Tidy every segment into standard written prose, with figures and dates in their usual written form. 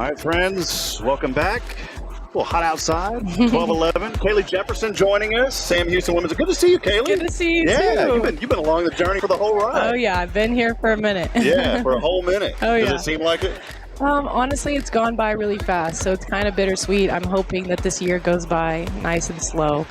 All right, friends, welcome back. A little hot outside, 12:11. Kaylee Jefferson joining us. Sam Houston Women's. Good to see you, Kaylee. Good to see you, yeah, too. you've been along the journey for the whole ride. Oh, yeah, I've been here for a minute. Yeah, for a whole minute. Oh, yeah. Does it seem like it? Honestly, it's gone by really fast, so it's kind of bittersweet. I'm hoping that this year goes by nice and slow.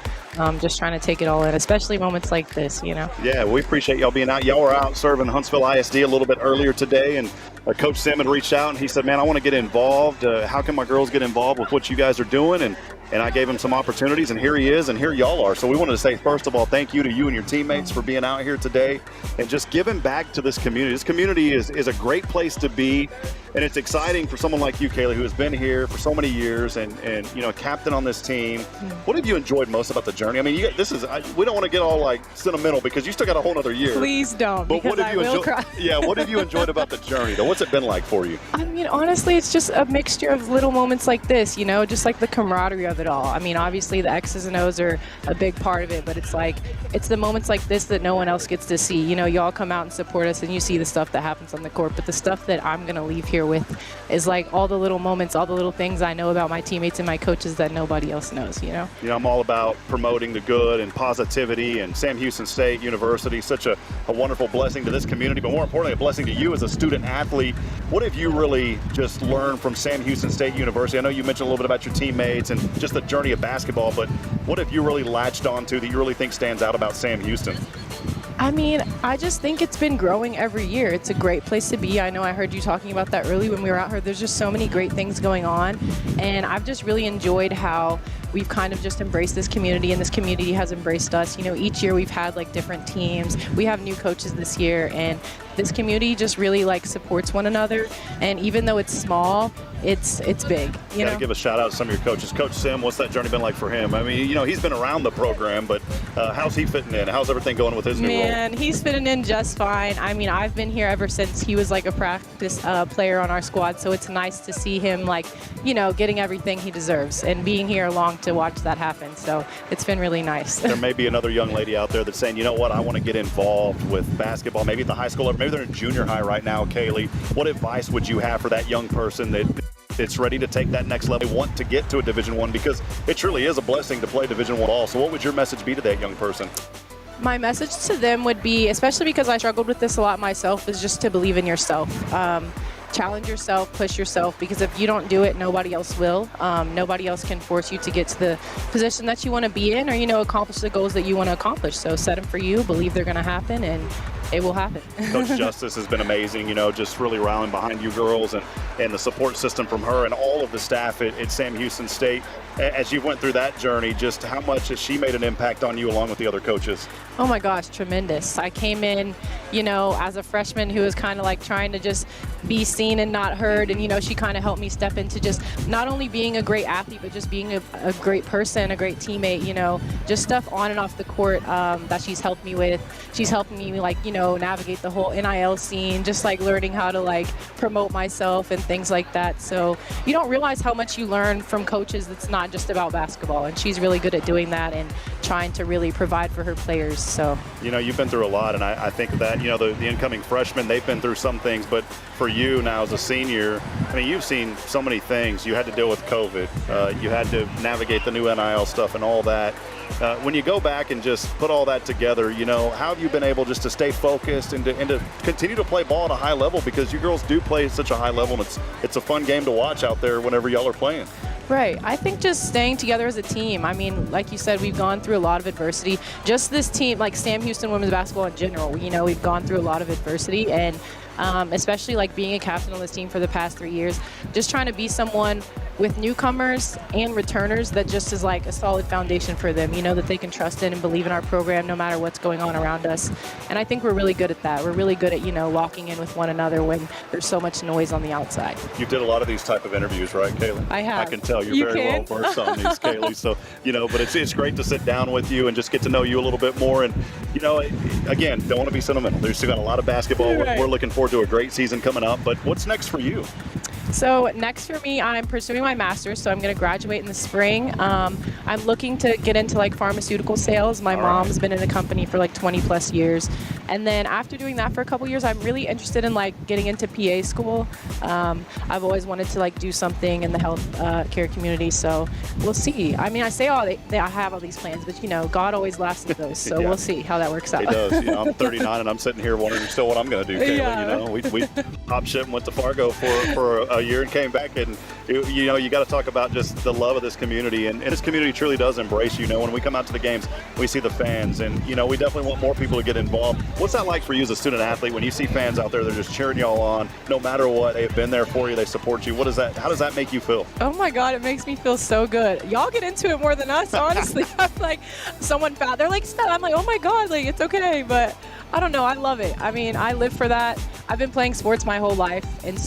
Just trying to take it all in, especially moments like this, you know. Yeah, we appreciate y'all being out. Y'all were out serving Huntsville ISD a little bit earlier today, and Coach Sim had reached out, and he said, man, I want to get involved. How can my girls get involved with what you guys are doing? And I gave him some opportunities, and here he is, and here y'all are. So we wanted to say, first of all, thank you to you and your teammates for being out here today and just giving back to this community. This community is a great place to be, and it's exciting for someone like you, Kaylee, who has been here for so many years and you know, captain on this team. What have you enjoyed most about the journey? I mean, we don't want to get all like sentimental because you still got a whole other year. Please don't, but because I will cry. Yeah, what have you enjoyed about the journey, though? What's it been like for you? I mean, honestly, it's just a mixture of little moments like this, you know, just like the camaraderie of it all. I mean, obviously the X's and O's are a big part of it, but it's like, it's the moments like this that no one else gets to see. You know, y'all come out and support us and you see the stuff that happens on the court, but the stuff that I'm going to leave here with is like all the little moments, all the little things I know about my teammates and my coaches that nobody else knows, you know? You know, I'm all about promoting the good and positivity, and Sam Houston State University, such a wonderful blessing to this community, but more importantly, a blessing to you as a student athlete. What have you really just learned from Sam Houston State University? I know you mentioned a little bit about your teammates and just the journey of basketball, but what have you really latched onto that you really think stands out about Sam Houston? I mean, I just think it's been growing every year. It's a great place to be. I know I heard you talking about that early when we were out here. There's just so many great things going on, and I've just really enjoyed how we've kind of just embraced this community, and this community has embraced us. You know, each year we've had like different teams. We have new coaches this year, and this community just really like supports one another. And even though it's small, it's big. You know, give a shout out to some of your coaches. Coach Sim, what's that journey been like for him? I mean, you know, he's been around the program, but how's he fitting in? How's everything going with his new role? Man, he's fitting in just fine. I mean, I've been here ever since he was like a practice player on our squad, so it's nice to see him like, you know, getting everything he deserves and being here along to watch that happen. So it's been really nice. There may be another young lady out there that's saying, you know what, I want to get involved with basketball, maybe at the high school level, maybe they're in junior high right now. Kaylee, what advice would you have for that young person that's ready to take that next level, they want to get to a Division I, because it truly is a blessing to play Division I ball. So what would your message be to that young person? My message to them would be, especially because I struggled with this a lot myself, is just to believe in yourself. Challenge yourself, push yourself, because if you don't do it, nobody else will. Nobody else can force you to get to the position that you want to be in, or, you know, accomplish the goals that you want to accomplish. So set them for you, believe they're going to happen, and it will happen. Coach Justice has been amazing, you know, just really rallying behind you girls and the support system from her and all of the staff at Sam Houston State. As you went through that journey, just how much has she made an impact on you along with the other coaches? Oh my gosh, tremendous. I came in, you know, as a freshman who was kind of like trying to just be seen and not heard, and, you know, she kind of helped me step into just not only being a great athlete, but just being a great person, a great teammate, you know, just stuff on and off the court that she's helped me with. She's helping me, like, you know, navigate the whole NIL scene, just like learning how to like promote myself and things like that. So you don't realize how much you learn from coaches that's not just about basketball, and she's really good at doing that and trying to really provide for her players. So, you know, you've been through a lot, and I think that, you know, the incoming freshmen, they've been through some things, but for you now as a senior, I mean, you've seen so many things. You had to deal with COVID. You had to navigate the new NIL stuff and all that. When you go back and just put all that together, you know, how have you been able just to stay focused and to continue to play ball at a high level, because you girls do play at such a high level, and it's a fun game to watch out there whenever y'all are playing? Right. I think just staying together as a team. I mean, like you said, we've gone through a lot of adversity. Just this team, like Sam Houston women's basketball in general, you know, we've gone through a lot of adversity, and especially like being a captain on this team for the past 3 years, just trying to be someone with newcomers and returners that just is like a solid foundation for them, you know, that they can trust in and believe in our program no matter what's going on around us. And I think we're really good at that. We're really good at, you know, locking in with one another when there's so much noise on the outside. You did a lot of these type of interviews, right, Kaylee? I have. I can tell you're very well versed on these, Kaylee. So, you know, but it's great to sit down with you and just get to know you a little bit more. And, you know, again, don't want to be sentimental. There's still got a lot of basketball. Right. We're looking forward to a great season coming up. But what's next for you? So next for me, I'm pursuing my master's, so I'm going to graduate in the spring. I'm looking to get into like pharmaceutical sales. My mom's been in the company for like 20 plus years. And then after doing that for a couple years, I'm really interested in like getting into PA school. I've always wanted to like do something in the health care community, so we'll see. I mean, I say I have all these plans, but you know, God always laughs at those, so we'll see how that works out. He does. You know, I'm 39 and I'm sitting here wondering still what I'm going to do, Kaylee. Yeah. You know, we hop ship and went to Fargo for a year and came back, and you know, you got to talk about just the love of this community, and this community truly does embrace you. You know, when we come out to the games, we see the fans, and you know, we definitely want more people to get involved. What's that like for you as a student athlete when you see fans out there that are just cheering y'all on no matter what? They've been there for you, they support you. How does that make you feel? Oh my God, it makes me feel so good. Y'all get into it more than us, honestly. I'm like, someone found, they're like, stop. I'm like, oh my God, like it's okay, but I don't know, I love it. I mean, I live for that. I've been playing sports my whole life, and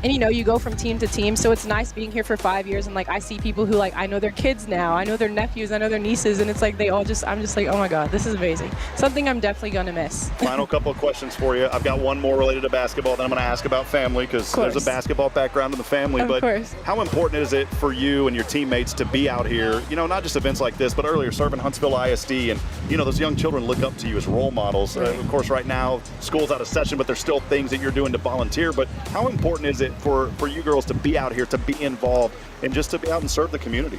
you know, you go from team to team, so it's nice being here for 5 years, and like I see people who like, I know their kids now, I know their nephews, I know their nieces, and it's like I'm just like, oh my God, this is amazing. Something I'm definitely gonna miss. Final couple of questions for you. I've got one more related to basketball, then I'm gonna ask about family, because there's a basketball background in the family. Of course. How important is it for you and your teammates to be out here, you know, not just events like this, but earlier serving Huntsville ISD, and you know, those young children look up to you as role models. Right. Of course, right now, school's out of session, but there's still things that you're doing to volunteer. But how important is it for you girls to be out here, to be involved, and just to be out and serve the community?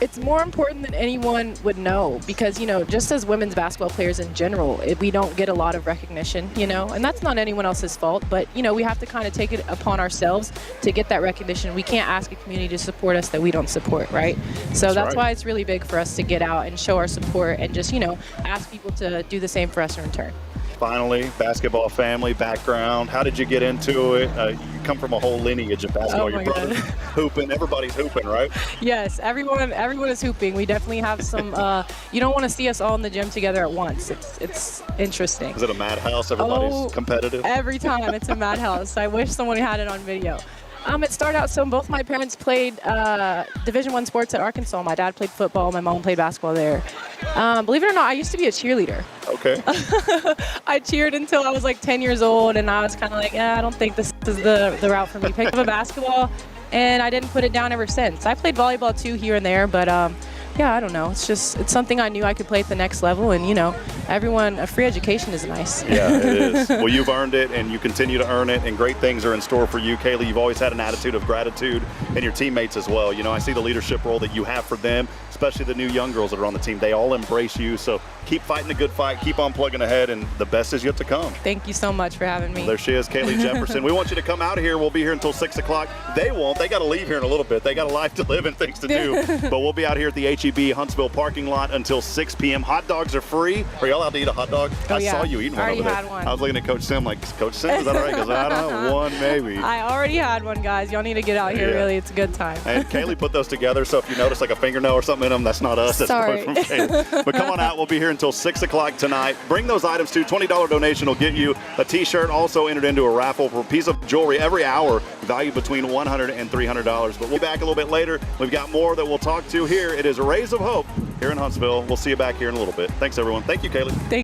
It's more important than anyone would know, because, you know, just as women's basketball players in general, we don't get a lot of recognition, you know, and that's not anyone else's fault, but, you know, we have to kind of take it upon ourselves to get that recognition. We can't ask a community to support us that we don't support, right? So that's why it's really big for us to get out and show our support and just, you know, ask people to do the same for us in return. Finally, basketball family background. How did you get into it? You come from a whole lineage of basketball. Your brother's hooping. Everybody's hooping, right? Yes, everyone is hooping. We definitely have some. You don't want to see us all in the gym together at once. It's interesting. Is it a madhouse? Everybody's competitive? Every time it's a madhouse. I wish someone had it on video. It started out, so both my parents played Division I sports at Arkansas. My dad played football, my mom played basketball there. Believe it or not, I used to be a cheerleader. Okay. I cheered until I was like 10 years old, and I was kind of like, I don't think this is the route for me. Picked up a basketball, and I didn't put it down ever since. I played volleyball too here and there, but yeah, I don't know. It's something I knew I could play at the next level, and you know, a free education is nice. Yeah, it is. Well, you've earned it, and you continue to earn it, and great things are in store for you. Kaylee, you've always had an attitude of gratitude, and your teammates as well. You know, I see the leadership role that you have for them, especially the new young girls that are on the team. They all embrace you, so keep fighting a good fight, keep on plugging ahead, and the best is yet to come. Thank you so much for having me. Well, there she is, Kaylee Jefferson. We want you to come out here. We'll be here until 6 o'clock. They won't. They got to leave here in a little bit. They got a life to live and things to do. But we'll be out here at the HEB Huntsville parking lot until 6 p.m. Hot dogs are free. Are you allowed to eat a hot dog? Oh, I saw you eating one over there. Had one. I was looking at Coach Sim like, Coach Sim, is that all right? Because I don't know, one maybe. I already had one, guys. Y'all need to get out here, really. It's a good time. And Kaylee put those together, so if you notice like a fingernail or something in them, that's not us. That's Sorry. from Kaylee. But come on out. We'll be here until 6 o'clock tonight. Bring those items too. $20 donation will get you a T-shirt. Also entered into a raffle for a piece of jewelry every hour, valued between $100 and $300. But we'll be back a little bit later. We've got more that we'll talk to here. It is Rays of Hope here in Huntsville. We'll see you back here in a little bit. Thanks, everyone. Thank you, Kaylee.